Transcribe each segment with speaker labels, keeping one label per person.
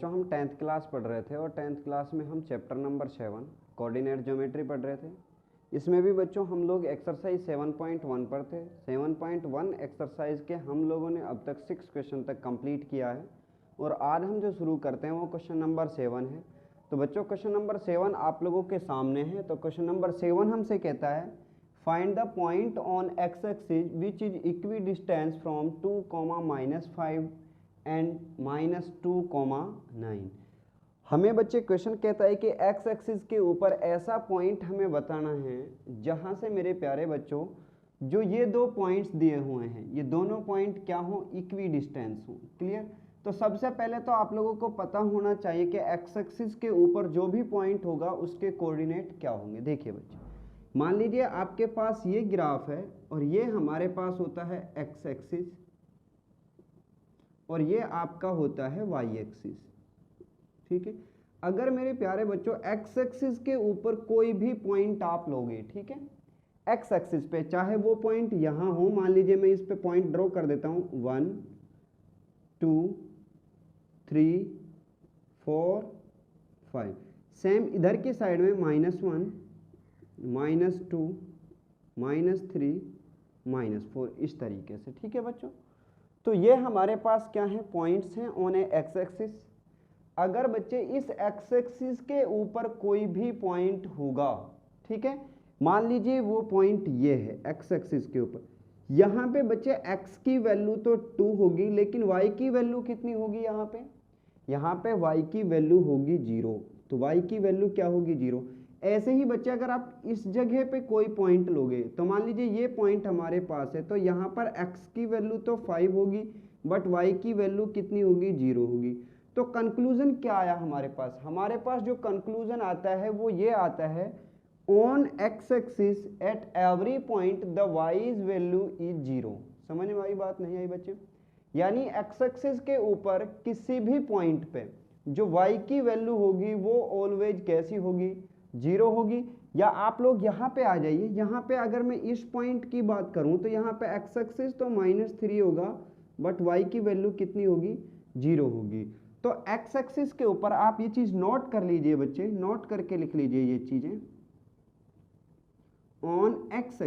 Speaker 1: बच्चों हम 10th class पढ़ रहे थे और 10th क्लास में हम चैप्टर नंबर 7 कोऑर्डिनेट ज्योमेट्री पढ़ रहे थे। इसमें भी बच्चों हम लोग एक्सरसाइज 7.1 पर थे। 7.1 एक्सरसाइज के हम लोगों ने अब तक 6 क्वेश्चन तक कंप्लीट किया है और आज हम जो शुरू करते हैं वो क्वेश्चन नंबर 7 है। तो बच्चों क्वेश्चन नंबर 7 आप लोगों के सामने है। तो क्वेश्चन नंबर 7 हमसे कहता है find the point on x axis which is equi distance from 2, -5 and -2, 9। हमें बच्चे क्वेश्चन कहता है कि एक्स एक्सिस के ऊपर ऐसा पॉइंट हमें बताना है जहां से मेरे प्यारे बच्चों जो ये दो पॉइंट्स दिए हुए हैं ये दोनों पॉइंट क्या हो, इक्वी डिस्टेंस हो। क्लियर। तो सबसे पहले तो आप लोगों को पता होना चाहिए कि एक्स एक्सिस के ऊपर जो भी पॉइंट होगा उसके कोऑर्डिनेट क्या होंगे। देखिए बच्चे, मान लीजिए आपके पास ये ग्राफ है और ये हमारे पास होता है एक्स एक्सिस और ये आपका होता है वाई एक्सिस। ठीक है। अगर मेरे प्यारे बच्चों एक्स एक्सिस के ऊपर कोई भी पॉइंट आप लोगे, ठीक है, एक्स एक्सिस पे चाहे वो पॉइंट यहां हो, मान लीजिए मैं इस पे पॉइंट ड्रॉ कर देता हूं 1, 2, 3, 4, 5। सेम इधर की साइड में -1, -2, -3, -4 इस तरीके से। ठीक है बच्चों। तो ये हमारे पास क्या है, पॉइंट्स हैं ऑन ए एक्स एक्सिस। अगर बच्चे इस एक्स एक्सिस के ऊपर कोई भी पॉइंट होगा, ठीक है, मान लीजिए वो पॉइंट ये है एक्स एक्सिस के ऊपर, यहाँ पे बच्चे x की वैल्यू तो 2 होगी लेकिन y की वैल्यू कितनी होगी, यहाँ पे y की वैल्यू होगी 0। तो y की वैल्यू क्या होगी, 0। ऐसे ही बच्चे अगर आप इस जगह पे कोई पॉइंट लोगे तो मान लीजिए ये पॉइंट हमारे पास है, तो यहाँ पर x की वैल्यू तो 5 होगी बट y की वैल्यू कितनी होगी, 0 होगी। तो कंक्लूजन क्या आया हमारे पास जो कंक्लूजन आता है वो ये आता है on x axis at every point the wise value is 0। समझ में आई बात, नहीं आई बच्चे? यानी एक्स एक्सिस के ऊपर किसी भी पॉइंट पे जो y की वैल्यू होगी वो ऑलवेज कैसी होगी, 0 होगी। या आप लोग यहाँ पे आ जाइए, यहाँ पे अगर मैं इस पॉइंट की बात करूं तो यहाँ पे एक्स एक्सिस तो -3 होगा बट y की वैल्यू कितनी होगी, 0 होगी। तो एक्स एक्सिस के ऊपर आप ये चीज नोट कर लीजिए बच्चे, नोट करके लिख लीजिए ये चीजें। On x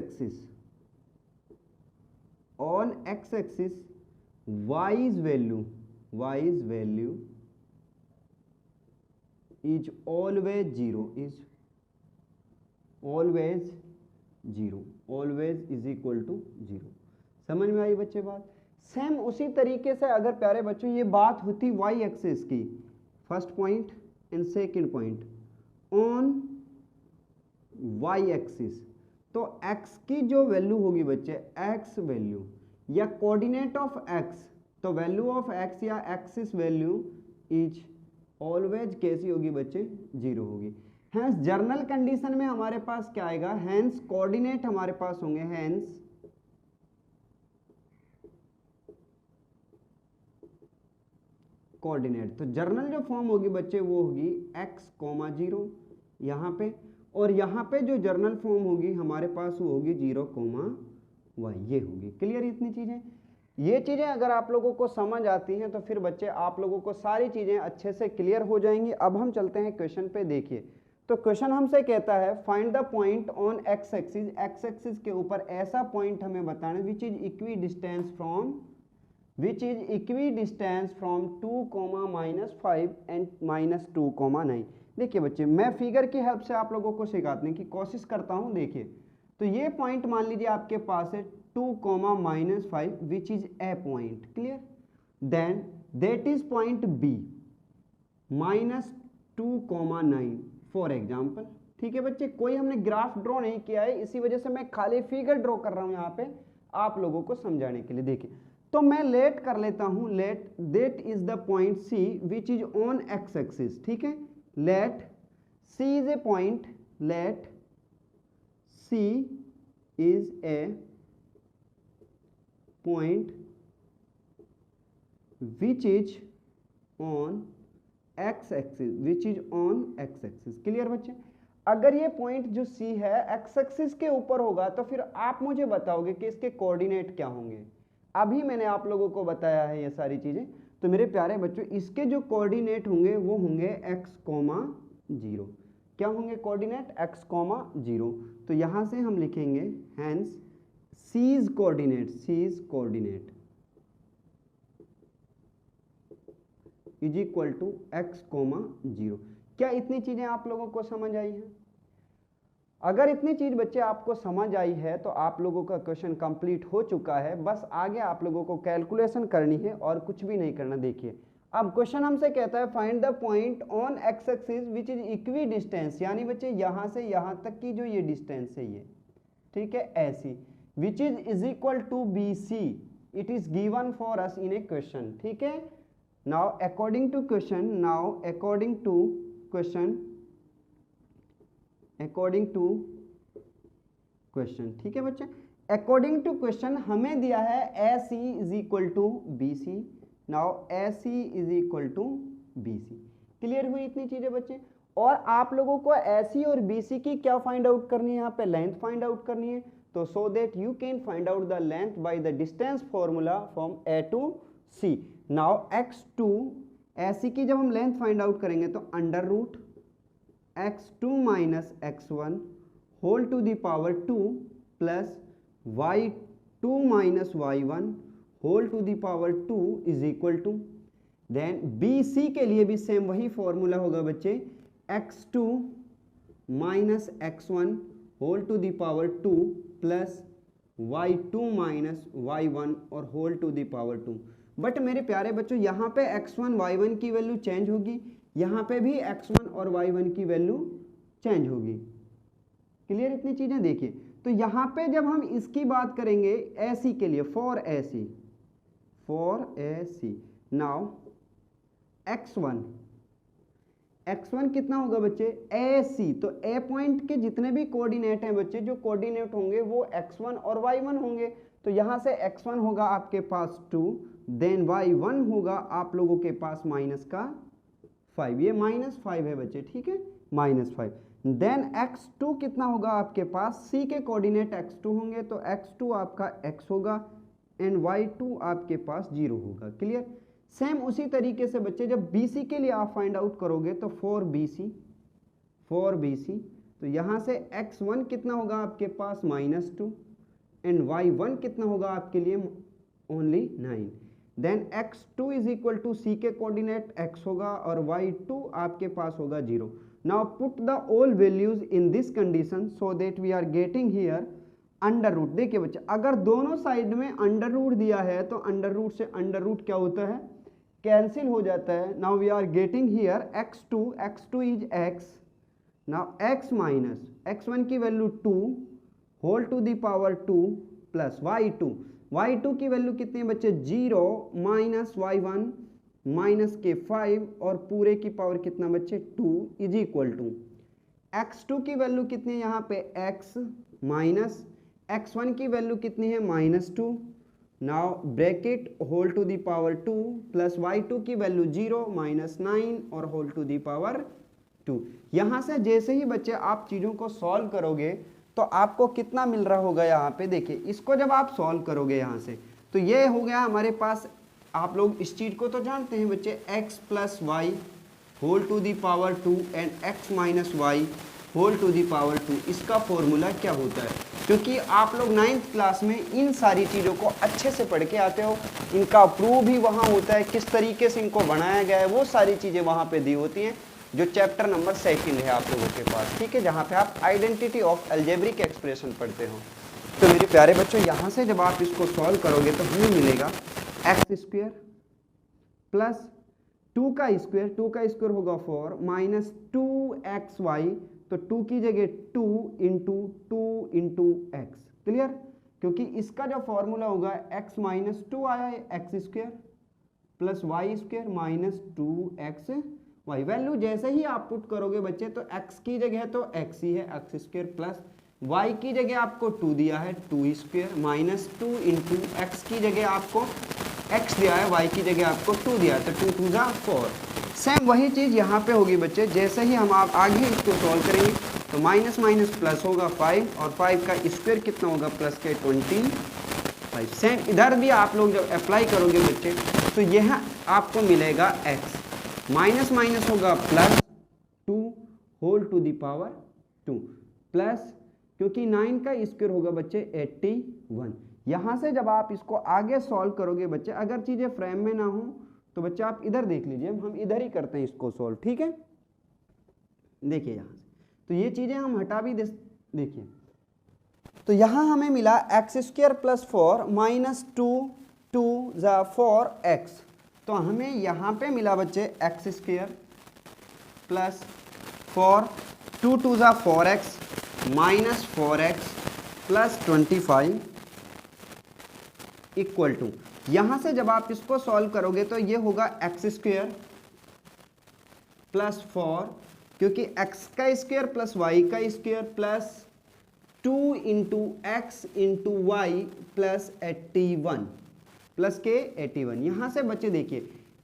Speaker 1: axis y's value is always 0, always is equal to 0। समझ में आई बच्चे बात? सेम उसी तरीके से अगर प्यारे बच्चों ये बात होती वाई एक्सिस की, first point and second point on y axis, तो x की जो वैल्यू होगी बच्चे, x वैल्यू या कोऑर्डिनेट ऑफ x, तो वैल्यू ऑफ x या एक्सिस वैल्यू इज ऑलवेज कैसी होगी बच्चे, 0 होगी। हेंस जर्नल कंडीशन में हमारे पास क्या आएगा, हेंस कोऑर्डिनेट हमारे पास होंगे, हेंस कोऑर्डिनेट। तो जर्नल जो फॉर्म होगी बच्चे वो होगी x, 0 यहाँ पे, और यहाँ पे जो जर्नल फॉर्म होगी हमारे पास वो होगी 0, y, ये होगी। क्लियर इतनी चीजें? ये चीजें अगर आप लोगों को समझ आती हैं तो फिर बच्चे आप लोगों को सारी चीजें अच्छे से क्लियर हो जाएंगी। अब हम चलते हैं क्वेश्चन पे। देखिए, तो क्वेश्चन हमसे कहता है find the point on x axis, x axis के ऊपर ऐसा पॉइंट हमें बताना which is equi distance from 2, -5 and -2, 9। देखिए बच्चे, मैं फिगर की हेल्प से आप लोगों को सिखाने की कोशिश करता हूं। देखिए, तो ये पॉइंट मान लीजिए आपके पास है 2, -5 which is a point. Clear. Then that is point b -2, 9 for example. ठीक है बच्चे, कोई हमने ग्राफ ड्रॉ नहीं किया है, इसी वजह से मैं खाली फिगर ड्रॉ कर रहा हूं यहाँ पे आप लोगों को समझाने के लिए। देखिए, तो मैं लेट कर लेता हूं, let that is the point c which is on x axis. ठीक है, let C is a point, let C is a point which is on x axis, clear बच्चे? अगर ये पॉइंट जो C है x एक्सिस के ऊपर होगा तो फिर आप मुझे बताओगे कि इसके कोऑर्डिनेट क्या होंगे। अभी मैंने आप लोगों को बताया है ये सारी चीजें। तो मेरे प्यारे बच्चों इसके जो कोऑर्डिनेट होंगे वो होंगे x,0। क्या होंगे कोऑर्डिनेट? x,0। तो यहां से हम लिखेंगे hence C's coordinate is equal to x,0। क्या इतनी चीजें आप लोगों को समझ आई हैं? अगर इतनी चीज बच्चे आपको समझ आई है तो आप लोगों का क्वेश्चन कंप्लीट हो चुका है। बस आगे आप लोगों को कैलकुलेशन करनी है और कुछ भी नहीं करना। देखिए अब क्वेश्चन हमसे कहता है find the point on x axis which is equi distance, यानी बच्चे यहां से यहां तक की जो ये डिस्टेंस है ये, ठीक है, ऐसी, which is equal to b c. It is given for us in a question, ठीक है। नाउ अकॉर्डिंग टू क्वेश्चन, ठीक है बच्चे, अकॉर्डिंग टू क्वेश्चन हमें दिया है a c is equal to b c. Now a c is equal to b c. Clear हुई इतनी चीजें बच्चे? और आप लोगों को ए सी और बी सी की क्या फाइंड आउट करनी है? यहाँ पे लेंथ फाइंड आउट करनी है। तो so that you can find out the length by the distance formula from a to c. Now x2 a c की जब हम लेंथ फाइंड आउट करेंगे तो under root x2 minus x1 whole to the power 2 plus y2 minus y1 whole to the power 2 is equal to, then BC के लिए भी same वही formula होगा बच्चे, x2 minus x1 whole to the power 2 plus y2 minus y1 और whole to the power 2। But मेरे प्यारे बच्चों यहाँ पे x1 y1 की वैल्यू चेंज होगी, यहाँ पे भी x1 और y1 की वैल्यू चेंज होगी। क्लियर इतनी चीजें? देखिए तो यहाँ पे जब हम इसकी बात करेंगे ऐसी के लिए, फॉर ऐसी, नाउ x1 कितना होगा बच्चे? ए सी। तो ए पॉइंट के जितने भी कोऑर्डिनेट हैं बच्चे, जो कोऑर्डिनेट होंगे वो x1 और y1 होंगे। तो यहां से x1 होगा आपके पास 2, देन y1 होगा आप लोगों के पास माइनस का 5, ये -5 है बच्चे, ठीक है, -5। देन x2 कितना होगा आपके पास? c के कोऑर्डिनेट x2 होंगे, तो x2 आपका x होगा एंड y2 आपके पास 0 होगा। क्लियर? सेम उसी तरीके से बच्चे जब BC के लिए आप फाइंड आउट करोगे तो फॉर BC तो यहां से x1 कितना होगा आपके पास? -2 एंड y1 कितना होगा आपके लिए? Only 9। Then x2 is equal to c के कोऑर्डिनेट x होगा और y2 आपके पास होगा 0। Now put the all values in this condition so that we are getting here under root. देखिए बच्चे अगर दोनों साइड में अंडर रूट दिया है तो अंडर रूट से अंडर रूट क्या होता है? कैंसिल हो जाता है। Now we are getting here x2 is x, now x minus x1 की value 2 whole to the power 2 plus y2 की वैल्यू कितनी है बच्चे? 0 माइनस y1 माइनस के 5 और पूरे की पावर कितना बच्चे? 2 इज इक्वल टू x2 की वैल्यू कितनी है यहाँ पे? x माइनस x1 की वैल्यू कितनी है? -2, now bracket whole to the power 2 plus y2 की वैल्यू 0 -9 और होल टू द पावर 2। यहां से जैसे ही बच्चे आप चीजों को सॉल्व करोगे तो आपको कितना मिल रहा होगा यहाँ पे? देखिए इसको जब आप सॉल्व करोगे यहाँ से तो ये हो गया हमारे पास, आप लोग इस चीज को तो जानते हैं बच्चे, x plus y whole to the power 2 and x minus y whole to the power 2। इसका फॉर्मूला क्या होता है? क्योंकि आप लोग 9th क्लास में इन सारी चीज़ों को अच्छे से पढ़ के आते हो, इनका प्रूव भी वहाँ होता है, किस तरीके से इनको बनाया गया है वो सारी चीज़ें वहाँ पे दी होती हैं, जो चैप्टर नंबर 2 है आप लोगों के पास, ठीक है, जहाँ पे आप आइडेंटिटी ऑफ अलजेब्रिक एक्सप्रेशन पढ़ते हो। तो मेरे प्यारे बच्चों यहाँ से जब आप इसको सॉल्व करोगे तो हमें मिलेगा x² प्लस 2 का स्क्वायर होगा 4 माइनस 2xy, तो 2 की जगह 2 इंटू x। क्लियर? क्योंकि इसका जो फॉर्मूला होगा x माइनस 2 आया है, x² plus y² minus 2xy। Value जैसे ही आप पुट करोगे बच्चे तो x की जगह तो x ही है, x² प्लस y की जगह आपको 2 दिया है 2² माइनस 2 इंटू x की जगह आपको x दिया है, y की जगह आपको 2 दिया है, तो 2 2 जा 4। सेम वही चीज़ यहाँ पे होगी बच्चे, जैसे ही हम आप आगे इसको सॉल्व करेंगे तो माइनस माइनस प्लस होगा 5 और 5 का स्क्वायर कितना होगा? प्लस के 20 5। सेम इधर भी आप लोग जब अप्लाई करोगे बच्चे तो यह आपको मिलेगा x, माइनस माइनस होगा plus 2 whole to the power 2 plus, क्योंकि 9 का स्क्वायर होगा बच्चे 81। यहाँ से जब आप इसको आगे सॉल्व करोगे बच्चे, अगर चीज़ें फ्रेम में ना हो तो बच्चे आप इधर देख लीजिए, हम इधर ही करते हैं इसको सॉल्व, ठीक है। देखिए यहाँ से तो ये चीज़ें हम हटा भी देखिए, तो यहाँ हमें मिला एक्स स्क्वायर प्लस 4 माइनस 2 2 ज़ा 4x, तो हमें यहाँ पे मिला बच्चे एक्स स्क्वायर प्लस 4 2 2 ज़ा 4x minus 4x plus 25 equal to, यहाँ से जब आप इसको सॉल्व करोगे तो ये होगा एक्स स्क्वायर प्लस 4, क्योंकि x का स्क्वायर प्लस y का square plus 2 into x into y plus 81 plus के 81। यहाँ से बच्चे देखिए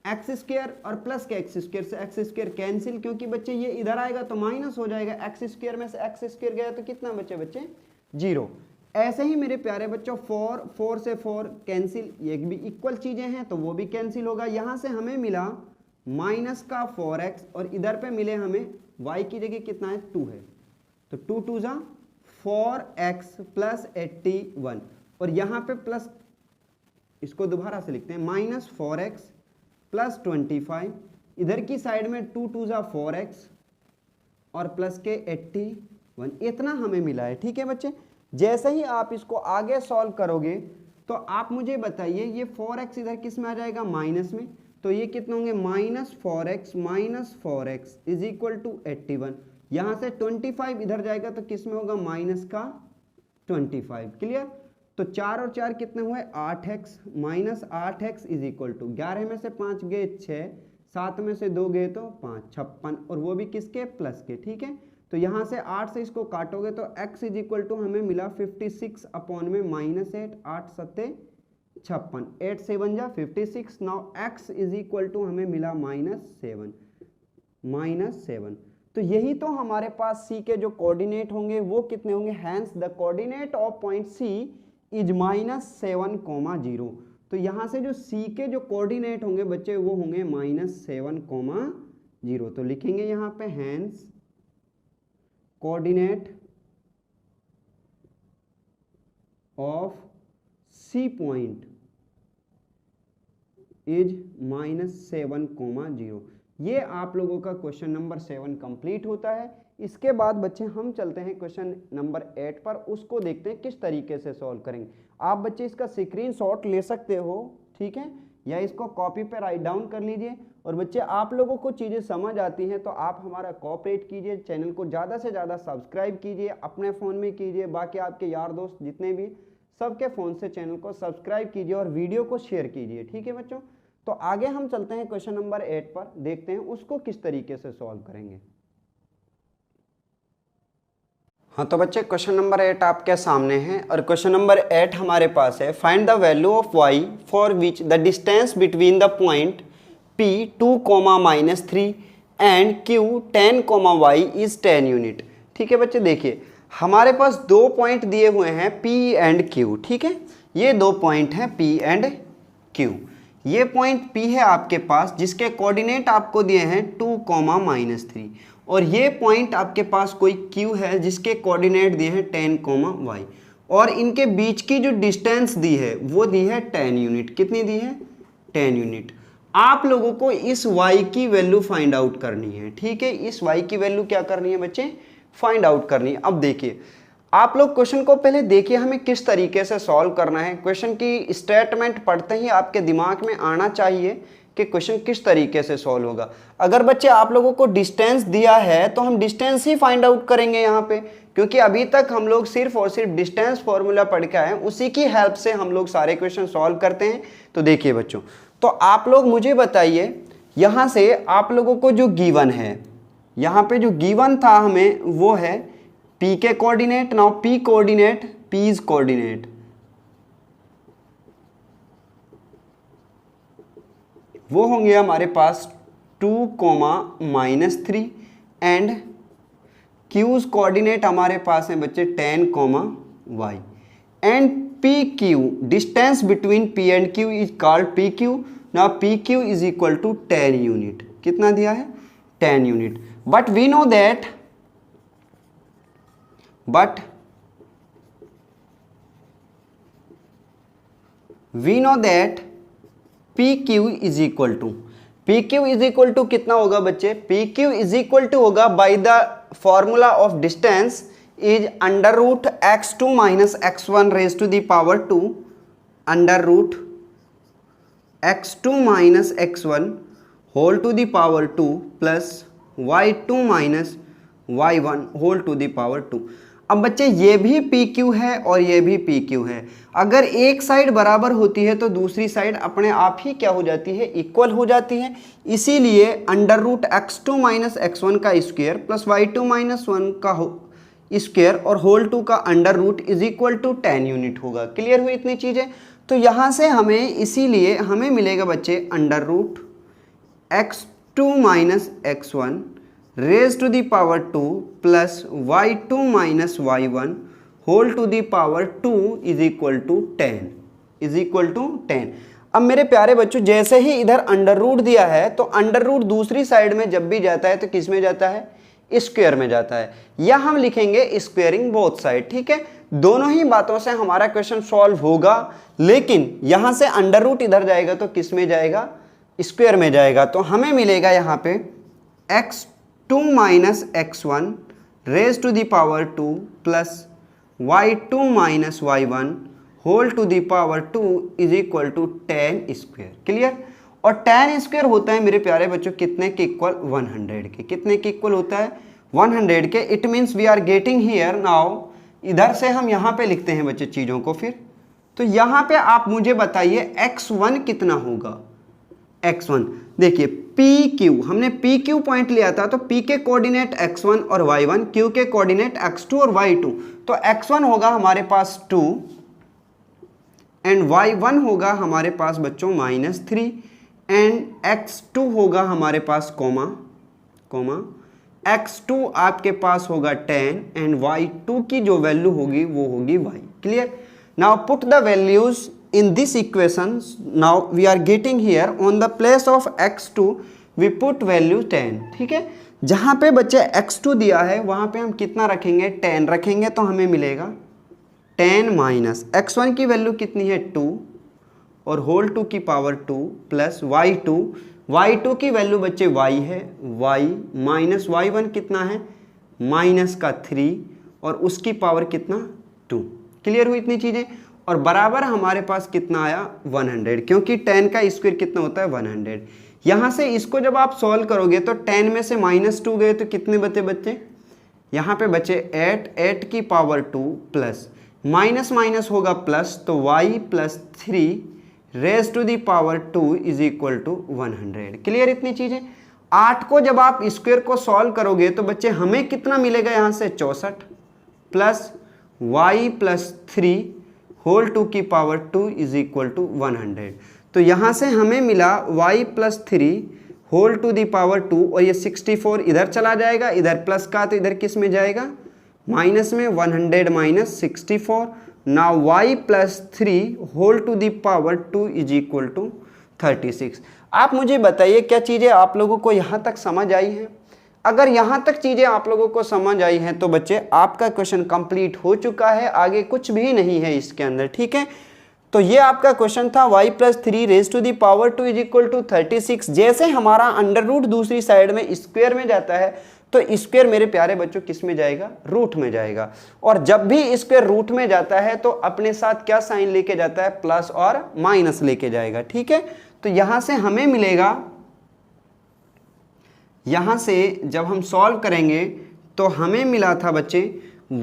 Speaker 1: एक्स स्क्वायर और प्लस के एक्स स्क्वायर से एक्स स्क्वायर कैंसिल, क्योंकि बच्चे ये इधर आएगा तो माइनस हो जाएगा, एक्स स्क्वायर में से एक्स स्क्वायर गया तो कितना बचे बच्चे 0। ऐसे ही मेरे प्यारे बच्चों 4 से 4 कैंसिल, ये भी इक्वल चीजें हैं तो वो भी कैंसिल होगा। यहाँ से हमें मिला माइनस का 4x और इधर पे मिले हमें y की जगह कितना है 2 है, तो 2 2 जा 4x प्लस 81 और यहाँ पे प्लस, इसको दोबारा से लिखते हैं माइनस 4x प्लस 25, इधर की साइड में 2 2 जा 4x और प्लस के 81, इतना हमें मिला है, ठीक है बच्चे। जैसे ही आप इसको आगे सॉल्व करोगे तो आप मुझे बताइए ये 4x इधर किस में आ जाएगा माइनस में, तो ये कितने होंगे minus 4x is equal to 81। यहाँ से 25 इधर जाएगा तो किस में होगा माइनस का 25, क्लियर। तो 4 और 4 कितने हुए 8x, minus 8x is equal to 11 में से 5 गए 6, 7 में से 2 गए तो 5 56, और वो भी किसके प्लस के, ठीक है। तो यहाँ से 8 से इसको काटोगे तो x इज इक्वल टू हमें मिला 56 अपॉन में माइनस 8, 8 सत्ते 56, 8 7 जा 56। Now x is equal to हमें मिला -7। तो यही तो हमारे पास c के जो कोऑर्डिनेट होंगे वो कितने होंगे, hence the coordinate of point c is -7, 0। तो यहाँ से जो c के जो कोऑर्डिनेट होंगे बच्चे वो होंगे -7, 0। तो लिखेंगे यहाँ पे hence coordinate of C point is -7, 0। ये आप लोगों का क्वेश्चन नंबर 7 कंप्लीट होता है। इसके बाद बच्चे हम चलते हैं क्वेश्चन नंबर 8 पर, उसको देखते हैं किस तरीके से सॉल्व करेंगे। आप बच्चे इसका स्क्रीनशॉट ले सकते हो, ठीक है, या इसको कॉपी पे राइट डाउन कर लीजिए। और बच्चे आप लोगों को चीज़ें समझ आती हैं तो आप हमारा कोऑपरेट कीजिए, चैनल को ज़्यादा से ज़्यादा सब्सक्राइब कीजिए, अपने फ़ोन में कीजिए, बाकी आपके यार दोस्त जितने भी सबके फ़ोन से चैनल को सब्सक्राइब कीजिए और वीडियो को शेयर कीजिए, ठीक है बच्चों। तो आगे हम चलते हैं क्वेश्चन नंबर 8 पर, देखते हैं उसको किस तरीके से सॉल्व करेंगे। हाँ तो बच्चे क्वेश्चन नंबर 8 आपके सामने है और क्वेश्चन नंबर 8 हमारे पास है, find the value of y for which the distance between the point p 2, -3 and q 10, y is 10 unit. ठीक है बच्चे, देखिए हमारे पास दो पॉइंट दिए हुए हैं p एंड q, ठीक है, ये दो पॉइंट हैं p एंड q। ये पॉइंट p है आपके पास जिसके कोऑर्डिनेट आपको दिए हैं 2, -3, और ये पॉइंट आपके पास कोई q है जिसके कोऑर्डिनेट दिए हैं 10, y, और इनके बीच की जो डिस्टेंस दी है वो दी है 10 यूनिट। कितनी दी है 10 यूनिट। आप लोगों को इस y की वैल्यू फाइंड आउट करनी है, ठीक है, इस y की वैल्यू क्या करनी है बच्चे, फाइंड आउट करनी है। अब देखिए आप लोग क्वेश्चन को पहले देखिए हमें किस तरीके से सॉल्व करना है। क्वेश्चन की स्टेटमेंट पढ़ते ही आपके दिमाग में आना चाहिए कि क्वेश्चन किस तरीके से सॉल्व होगा। अगर बच्चे आप लोगों को डिस्टेंस दिया है तो हम डिस्टेंस ही फाइंड आउट करेंगे यहाँ पे, क्योंकि अभी तक हम लोग सिर्फ और सिर्फ डिस्टेंस फॉर्मूला पढ़ के आए, उसी की हेल्प से हम लोग सारे क्वेश्चन सॉल्व करते हैं। तो देखिए बच्चों, तो आप लोग मुझे बताइए यहाँ से आप लोगों को जो गिवन है, यहाँ पे जो गिवन था हमें वो है p के coordinate. Now p coordinate, p's coordinate वो होंगे हमारे पास 2, -3 एंड q's कोऑर्डिनेट हमारे पास है बच्चे 10, y, and PQ, distance between P and Q is called PQ. Now PQ is equal to 10 unit. कितना दिया है? 10 unit. But we know that PQ is equal to कितना होगा बच्चे? PQ is equal to होगा by the formula of distance is under root x2 minus x1 raised to the power 2 under root x2 minus x1 whole to the power 2 plus y2 minus y1 whole to the power 2. अब बच्चे ये भी PQ है और ये भी PQ है. अगर एक साइड बराबर होती है तो दूसरी साइड अपने आप ही क्या हो जाती है? इक्वल हो जाती है. इसीलिए under root x2 minus x1 का स्क्वायर प्लस y2 माइनस 1 का स्क्वायर और होल 2 का under root is equal to 10 unit होगा. क्लियर हुई इतनी चीज़ें? तो यहाँ से हमें इसीलिए हमें मिलेगा बच्चे under root x2 minus x1 raised to the power 2 plus y2 minus y1 whole to the power 2 is equal to 10. अब मेरे प्यारे बच्चों जैसे ही इधर अंडर रूट दिया है तो अंडर रूट दूसरी साइड में जब भी जाता है तो किस में जाता है? स्क्वायर में जाता है. या हम लिखेंगे स्क्वायरिंग बोथ साइड. ठीक है, दोनों ही बातों से हमारा क्वेश्चन सॉल्व होगा. लेकिन यहां से अंडर रूट इधर जाएगा तो किस में जाएगा? स्क्वायर में जाएगा. तो हमें मिलेगा यहाँ पे x2 minus x1 raise to the power 2 plus y2 minus y1 whole to the power 2 is equal to 10 square. Clear? और 10 स्क्वायर होता है मेरे प्यारे बच्चों कितने के इक्वल? 100 के. कितने के इक्वल होता है? 100 के. It means we are getting here now. इधर से हम यहाँ पे लिखते हैं बच्चे चीज़ों को. फिर तो यहाँ पे आप मुझे बताइए x1 कितना होगा? x1 देखिए PQ, हमने PQ पॉइंट लिया था तो P के कोऑर्डिनेट x1 और y1, Q के कोऑर्डिनेट x2 और y2. तो x1 होगा हमारे पास 2 एंड y1 होगा हमारे पास बच्चों -3 एंड x2 होगा हमारे पास कोमा x2 आपके पास होगा 10 एंड y2 की जो वैल्यू होगी वो होगी y. Clear? Now put the values in this equation. Now we are getting here on the place of x2 we put value 10. ठीक है, जहाँ पे बच्चे x2 दिया है वहाँ पे हम कितना रखेंगे? 10 रखेंगे. तो हमें मिलेगा 10 माइनस x1 की वैल्यू कितनी है? 2 और होल 2 की पावर 2 प्लस y2 की वैल्यू बच्चे y है, y माइनस y1 कितना है? माइनस का 3 और उसकी पावर कितना? 2. क्लियर हुई इतनी चीज़ें? और बराबर हमारे पास कितना आया? 100, क्योंकि 10 का स्क्वायर कितना होता है? 100. यहाँ से इसको जब आप सॉल्व करोगे तो 10 में से -2 गए तो कितने बचे बच्चे? यहाँ पे बचे 8 की पावर 2 प्लस माइनस माइनस होगा प्लस, तो y plus 3 raise to the power 2 is equal to 100. Clear इतनी चीज़ें? 8 को जब आप स्क्वायर को सॉल्व करोगे तो बच्चे हमें कितना मिलेगा? यहाँ से 64 प्लस y प्लस 3 होल 2 की पावर 2 इज इक्वल टू 100. तो यहाँ से हमें मिला y plus 3 whole to the power 2 और ये 64 इधर चला जाएगा, इधर प्लस का तो इधर किस में जाएगा? माइनस में. 100 minus 64. Now y plus 3 whole to the power 2 is equal to 36. आप मुझे बताइए क्या चीज़ें आप लोगों को यहाँ तक समझ आई हैं? अगर यहाँ तक चीज़ें आप लोगों को समझ आई हैं तो बच्चे आपका क्वेश्चन कंप्लीट हो चुका है. आगे कुछ भी नहीं है इसके अंदर. ठीक है, तो ये आपका क्वेश्चन था y plus 3 raise to the power 2 is equal to 36. जैसे हमारा अंडर रूट दूसरी साइड में स्क्वायर में जाता है तो स्क्वायर मेरे प्यारे बच्चों किस में जाएगा? रूट में जाएगा. और जब भी स्क्वायर रूट में जाता है तो अपने साथ क्या साइन लेके जाता है? प्लस और माइनस लेके जाएगा. ठीक है, तो यहाँ से हमें मिलेगा, यहाँ से जब हम सॉल्व करेंगे तो हमें मिला था बच्चे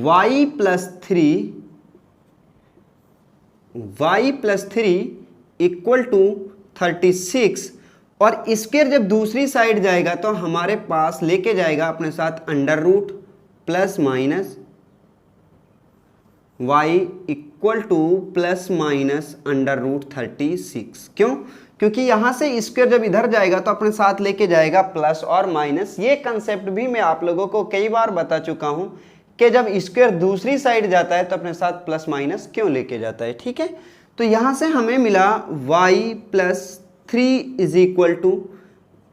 Speaker 1: y प्लस 3 इक्वल टू 36. और स्क्वायर जब दूसरी साइड जाएगा तो हमारे पास लेके जाएगा अपने साथ under root plus minus y equal to plus minus under root 36. क्यों? क्योंकि यहाँ से स्क्वायर जब इधर जाएगा तो अपने साथ लेके जाएगा प्लस और माइनस. ये कंसेप्ट भी मैं आप लोगों को कई बार बता चुका हूँ कि जब स्क्वायर दूसरी साइड जाता है तो अपने साथ प्लस माइनस क्यों लेके जाता है। ठीक है, तो यहां से हमें मिला y + 3 =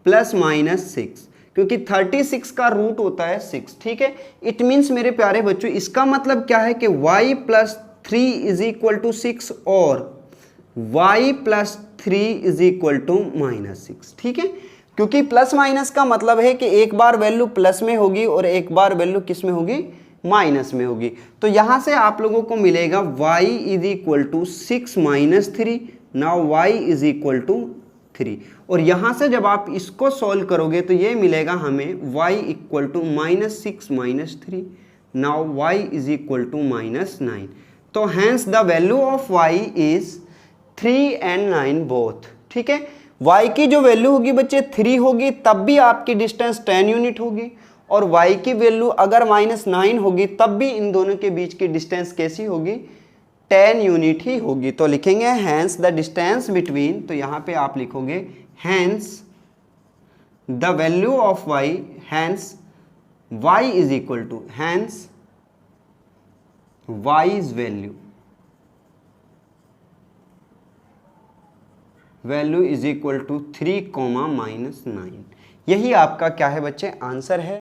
Speaker 1: प्लस माइनस 6, क्योंकि 36 का रूट होता है 6। ठीक है, इट मीन्स मेरे प्यारे बच्चों इसका मतलब क्या है कि y + 3 = 6 और y + 3 = -6। ठीक है, क्योंकि प्लस माइनस का मतलब है कि एक बार वैल्यू प्लस में होगी और एक बार वैल्यू किस में होगी, माइनस में होगी। तो यहां से आप लोगों को मिलेगा y = 6 - 3, नाउ y = 3, और यहां से जब आप इसको सॉल्व करोगे तो ये मिलेगा हमें y = -6 - 3, नाउ y = -9। तो hence the value of y is 3 and 9 both. ठीक है, y की जो वैल्यू होगी बच्चे 3 होगी तब भी आपकी डिस्टेंस 10 यूनिट होगी, और y की वैल्यू अगर -9 होगी तब भी इन दोनों के बीच की डिस्टेंस कैसी होगी, 10 यूनिट ही होगी। तो लिखेंगे हैंस द डिस्टेंस बिटवीन, तो यहाँ पे आप लिखोगे hence the value of y, hence y = hence y's value = 3, -9। यही आपका क्या है बच्चे, आंसर है।